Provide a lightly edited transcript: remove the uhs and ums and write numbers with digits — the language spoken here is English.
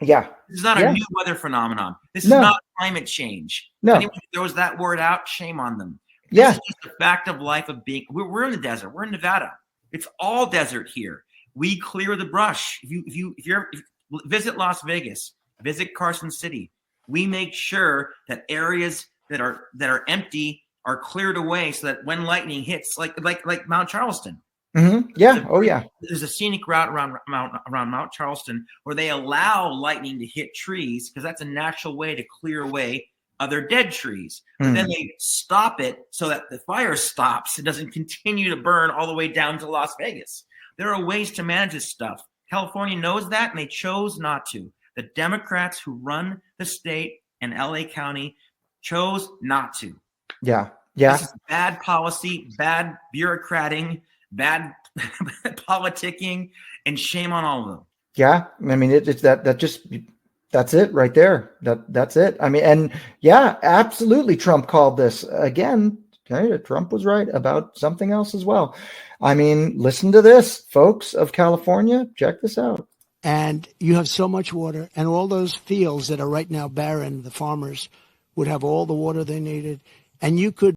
Yeah. This is not a new weather phenomenon. This is No. not climate change. No. If anyone throws that word out, shame on them. Yeah. This is just a fact of life of being. We're in the desert. We're in Nevada. It's all desert here. We clear the brush. If you visit Las Vegas, visit Carson City, we make sure that areas that are empty are cleared away so that when lightning hits, like Mount Charleston. Mm-hmm. Yeah. Oh, yeah. There's a scenic route around Mount Charleston where they allow lightning to hit trees because that's a natural way to clear away other dead trees. But then they stop it so that the fire stops. It doesn't continue to burn all the way down to Las Vegas. There are ways to manage this stuff. California knows that, and they chose not to. The Democrats who run the state and LA County chose not to. Yeah. Yeah. This is bad policy, bad bureaucrating, bad politicking, and shame on all of them. Yeah. I mean, it's that's it right there. That's it. I mean, and yeah, absolutely. Trump called this again. Trump was right about something else as well. I mean, listen to this, folks of California. Check this out. And you have so much water, and all those fields that are right now barren, the farmers would have all the water they needed, and you could